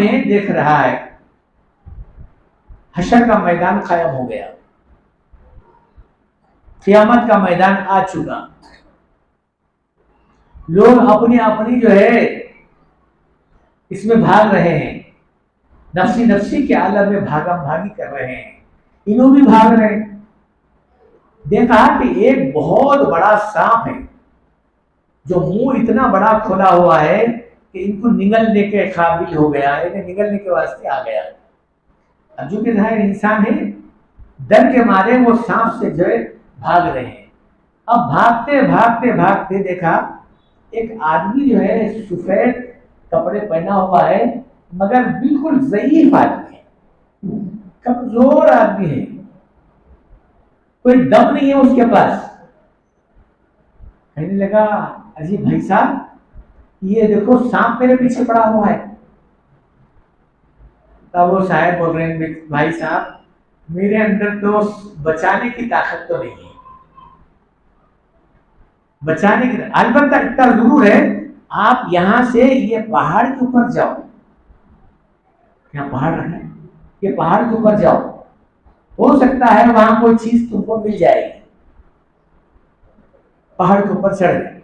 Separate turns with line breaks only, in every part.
में देख रहा है हशर का मैदान कायम हो गया, क़यामत का मैदान आ चुका। लोग अपनी अपनी जो है इसमें भाग रहे हैं, नफ्सी नफ्सी के आलम में भागम भागी कर रहे हैं, इन्हों भी भाग रहे हैं। देखा कि एक बहुत बड़ा सांप है जो मुंह इतना बड़ा खुला हुआ है कि इनको निगलने के काबिल हो गया, इन्हें निगलने के वास्ते आ गया। अब जो कि जाहिर इंसान है, डर के मारे वो सांप से जो है भाग रहे हैं। अब भागते भागते भागते देखा एक आदमी जो है सफेद कपड़े पहना हुआ है, मगर बिल्कुल ज़ईफ आदमी है, कमजोर आदमी है, कोई दम नहीं है उसके पास। कहने लगा, अजी भाई साहब, ये देखो सांप मेरे पीछे पड़ा हुआ है। तब वो साहब बोल रहे हैं, भाई साहब मेरे अंदर तो बचाने की ताकत तो नहीं है, बचाने की। अलबत्ता इतना जरूर है, आप यहां से ये पहाड़ के ऊपर जाओ, क्या पहाड़ है, ये पहाड़ के ऊपर जाओ, हो सकता है वहां कोई चीज तुमको मिल जाएगी। पहाड़ के ऊपर चढ़ गए,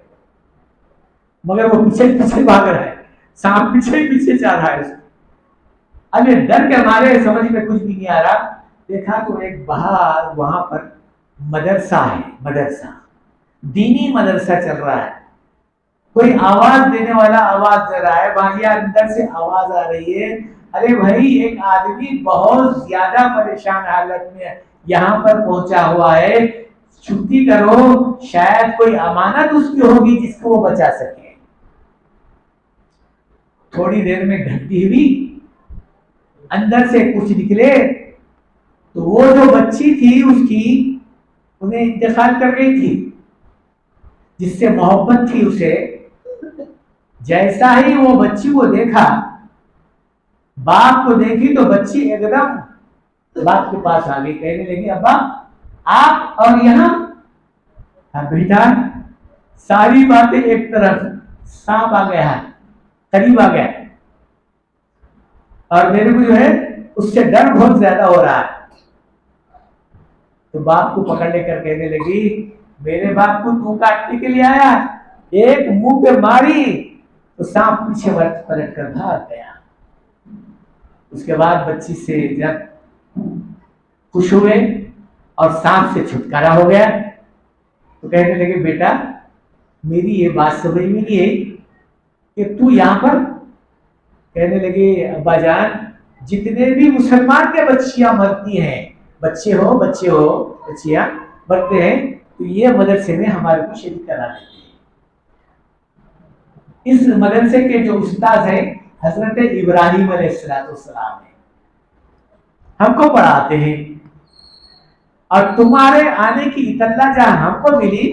मगर वो पीछे पीछे भाग रहा है, सांप पीछे पीछे जा रहा है। अब ये डर के मारे समझ में कुछ भी नहीं आ रहा। देखा तो एक बाहर वहां पर मदरसा है, मदरसा, दीनी मदरसा चल रहा है, कोई आवाज देने वाला आवाज दे रहा है, वहां अंदर से आवाज आ रही है, अरे भाई एक आदमी बहुत ज्यादा परेशान हालत में यहाँ पर पहुंचा हुआ है, छुट्टी करो, शायद कोई अमानत उसकी होगी जिसको वो बचा सके। थोड़ी देर में घंटी हुई, अंदर से कुछ निकले तो वो जो बच्ची थी उसकी उन्हें इंतकाल कर गई थी, जिससे मोहब्बत थी उसे। जैसा ही वो बच्ची को देखा, बाप को देखी तो बच्ची एकदम बाप के पास आ गई, कहने लगी, अब्बा आप और यहाँ। बेटा सारी बातें एक तरफ, सांप आ गया है, करीब आ गया और मेरे को जो है उससे डर बहुत ज्यादा हो रहा है। तो बाप को पकड़ लेकर कहने लगी, मेरे बाप को तू काटने के लिए आया, एक मुंह पे मारी तो सांप पीछे पलट कर भाग गया। उसके बाद बच्ची से जब खुश हुए और सांप से छुटकारा हो गया तो कहने लगे, बेटा मेरी ये बात समझ में नहीं है कि तू यहाँ पर। कहने लगे, अब्बा जान जितने भी मुसलमान के बच्चियां मरती हैं, बच्चे हो बच्चियां मरते हैं, तो ये मदरसे में हमारे को शरीक करा देते हैं। इस मदरसे के जो उस्ताद हैं हजरत इब्राहिम अलैहिस्सलाम है, हमको पढ़ाते हैं, और तुम्हारे आने की इतला जहां हमको मिली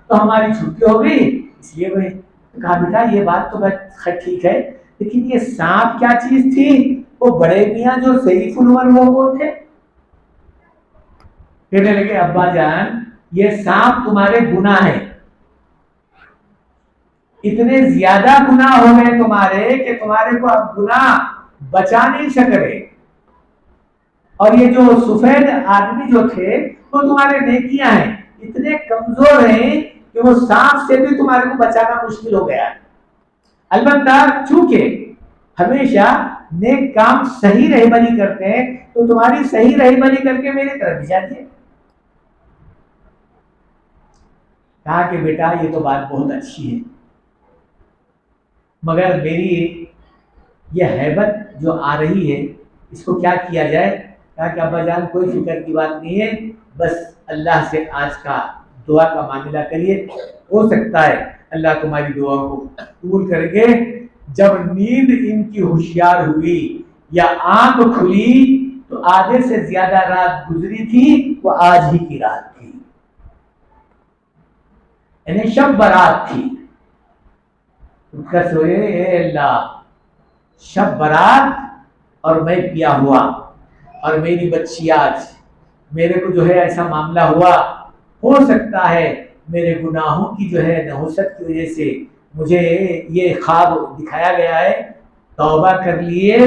तो हमारी छुट्टी हो गई, इसलिए वही कहा, बेटा ये बात तो ठीक है, लेकिन ये सांप क्या चीज थी? वो बड़े मियां जो सैफुल वो थे। कहने लगे, अब्बा जान ये सांप तुम्हारे गुनाह है, इतने ज्यादा गुनाह हो गए तुम्हारे कि तुम्हारे को अब गुनाह बचा नहीं सक रहे, और ये जो सफेद आदमी जो थे वो तुम्हारे नेकियां हैं, इतने कमजोर हैं कि वो सांप से भी तुम्हारे को बचाना मुश्किल हो गया। अलबत्ता चूंकि हमेशा नेक काम सही रहबरी करते हैं, तो तुम्हारी सही रहबरी करके मेरी तरफ जाइए। कहा कि बेटा ये तो बात बहुत अच्छी है, मगर मेरी ये हैबत जो आ रही है इसको क्या किया जाए? कहा कि अब्बा जान कोई फिक्र की बात नहीं है, बस अल्लाह से आज का दुआ का मामला करिए, हो सकता है अल्लाह तुम्हारी दुआ को कबूल करके। जब नींद इनकी होशियार हुई या आंख खुली तो आधे से ज्यादा रात गुजरी थी, वो आज ही की रात थी, यानी शब बारात थी। सोए अल्लाह, शब बारात और मैं पिया हुआ और मेरी बच्ची आज, मेरे को जो है ऐसा मामला हुआ, हो सकता है मेरे गुनाहों की जो है नहुसत की वजह से मुझे ये ख्वाब दिखाया गया है, तौबा कर लिए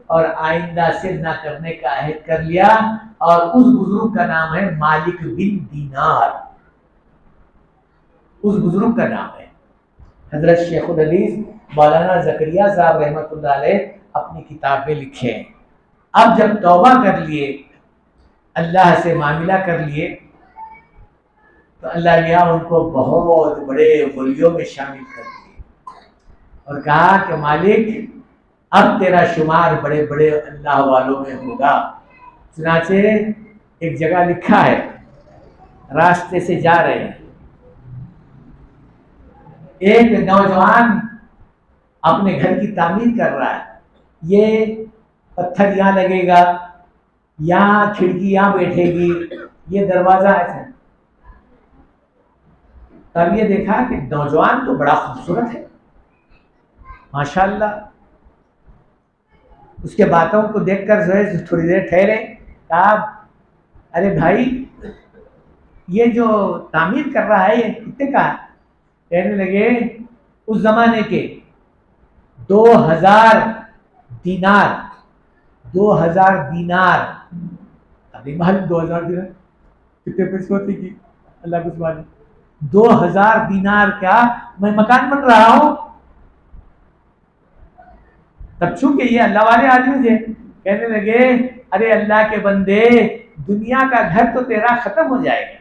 और आइंदा से ना करने का अहद कर लिया। और उस बुजुर्ग का नाम है मालिक बिन दीनार, उस बुजुर्ग का नाम है। हजरत शेखुल हदीस मौलाना जकरिया साहब रहमतुल्लाह अलैह अपनी किताब में लिखे हैं। अब जब तौबा कर लिए, अल्लाह से मामिला कर लिए, तो अल्लाह ने उनको बहुत बड़े वलियों में शामिल कर दिए और कहा कि मालिक अब तेरा शुमार बड़े बड़े अल्लाह वालों में होगा। चुनाचे एक जगह लिखा है, रास्ते से जा रहे हैं, एक नौजवान अपने घर की तामीर कर रहा है। ये पत्थर यहाँ लगेगा, यहाँ खिड़की यहाँ बैठेगी, ये दरवाजा ऐसा। तब ये देखा कि नौजवान तो बड़ा खूबसूरत है माशाल्लाह। उसके बातों को देखकर जो है थोड़ी देर ठहरे, कहा अरे भाई ये जो तामीर कर रहा है ये कितने का है? कहने लगे उस जमाने के 2000 दीनार, 2000 दीनार। अभी मालूम 2000 दीनार कितने पैसे होते की अल्लाह कुछ मालूम। 2000 दीनार का मैं मकान बन रहा हूं। तब चूंकि ये अल्लाह वाले आदमी थे, कहने लगे अरे अल्लाह के बंदे, दुनिया का घर तो तेरा खत्म हो जाएगा,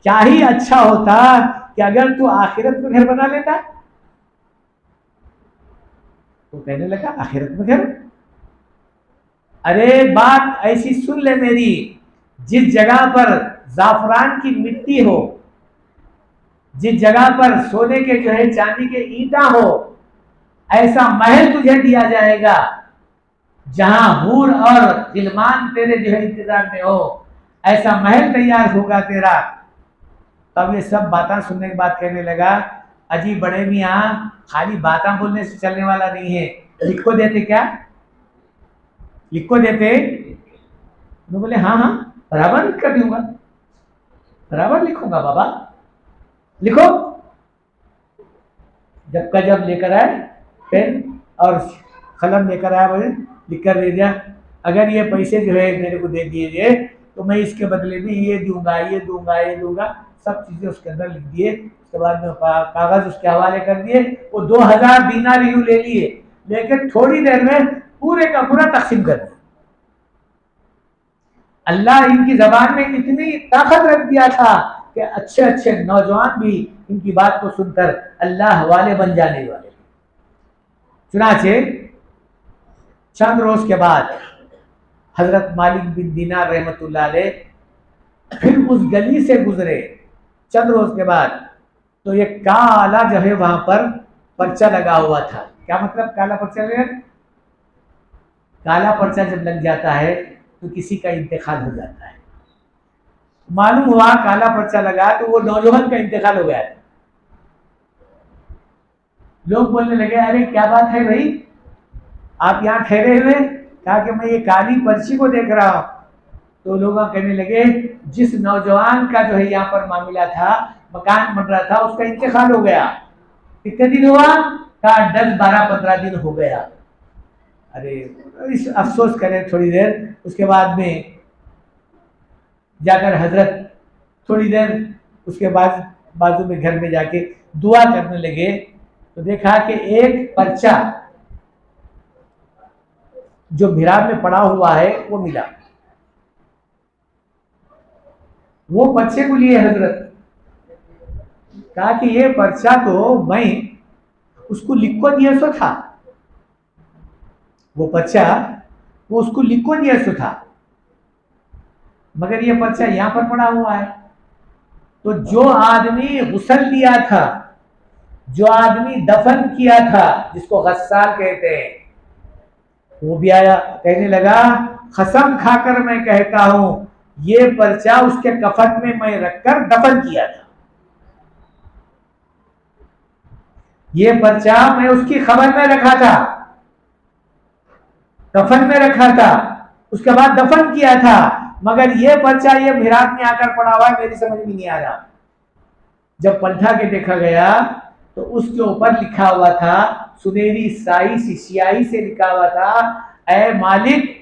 क्या ही अच्छा होता कि अगर तू आखिरत में घर बना लेता। तो कहने लगा आखिरत में घर? अरे बात ऐसी सुन ले मेरी, जिस जगह पर जाफरान की मिट्टी हो, जिस जगह पर सोने के जो है चांदी के ईंटा हो, ऐसा महल तुझे दिया जाएगा जहां हूर और गिलमान तेरे जो है इंतजार में हो, ऐसा महल तैयार होगा तेरा। तब ये सब बातें सुनने के बाद कहने लगा अजी बड़े मियाँ, खाली बातें बोलने से चलने वाला नहीं है, लिख को देते क्या? लिख को देते? तो बोले हाँ हाँ बराबर लिख कर दूंगा, बराबर लिखूंगा बाबा, लिखो। जब का जब लेकर आए पेन और कलम लेकर आया, बोले लिख कर दे दिया। अगर ये पैसे जो है मेरे को दे दिए तो मैं इसके बदले में ये दूंगा, ये दूंगा, ये दूंगा, सब चीजें उसके अंदर लिख दिए। उसके बाद में कागज उसके हवाले कर दिए। वो 2000 दीनार यूं ले लिए, लेकिन थोड़ी देर में पूरे का पूरा तकसीम कर दिया। अल्लाह इनकी जबान में इतनी ताकत रख दिया था कि अच्छे अच्छे नौजवान भी इनकी बात को सुनकर अल्लाह वाले बन जाने वाले। चुनाचे चंद रोज के बाद हजरत मालिक बिन दीनार रहमतुल्लाह अलैह फिर उस गली से गुजरे। चंद रोज के बाद तो ये काला जो है वहां पर पर्चा लगा हुआ था। क्या मतलब काला पर्चा लगा? काला पर्चा जब लग जाता है तो किसी का इंतकाल हो जाता है। मालूम हुआ काला पर्चा लगा तो वो नौजवान का इंतकाल हो गया। लोग बोलने लगे अरे क्या बात है भाई, आप यहाँ ठहरे हुए? कहा कि मैं ये काली पर्ची को देख रहा हूँ। तो लोग कहने लगे जिस नौजवान का जो है यहाँ पर मामला था, मकान बन रहा था, उसका इंतकाल हो गया। कितने दिन हुआ? कहा 10, 12, 15 दिन हो गया। अरे इस अफसोस करें थोड़ी देर। उसके बाद में जाकर हजरत थोड़ी देर उसके बाद बाजू में घर में जाके दुआ करने लगे तो देखा कि एक पर्चा जो मिहराब में पड़ा हुआ है वो मिला। वो पर्चे को लिए हजरत, कहा कि ये पर्चा तो मैं उसको लिख को दिया सो था, वो पर्चा वो उसको लिख को दिया सो था, मगर ये पर्चा यहां पर पड़ा हुआ है। तो जो आदमी गुस्ल लिया था, जो आदमी दफन किया था, जिसको गस्साल कहते हैं, वो भी आया। कहने लगा कसम खाकर मैं कहता हूं ये पर्चा उसके कफन में मैं रखकर दफन किया था। ये पर्चा मैं उसकी खबर में रखा था, कफन में रखा था, उसके बाद दफन किया था, मगर ये पर्चा ये मिहराब में आकर पड़ा हुआ है, मेरी समझ में नहीं आ रहा। जब पलटा के देखा गया तो उसके ऊपर लिखा हुआ था सुनहरी स्याही सी स्याही से लिखा हुआ था, ऐ मालिक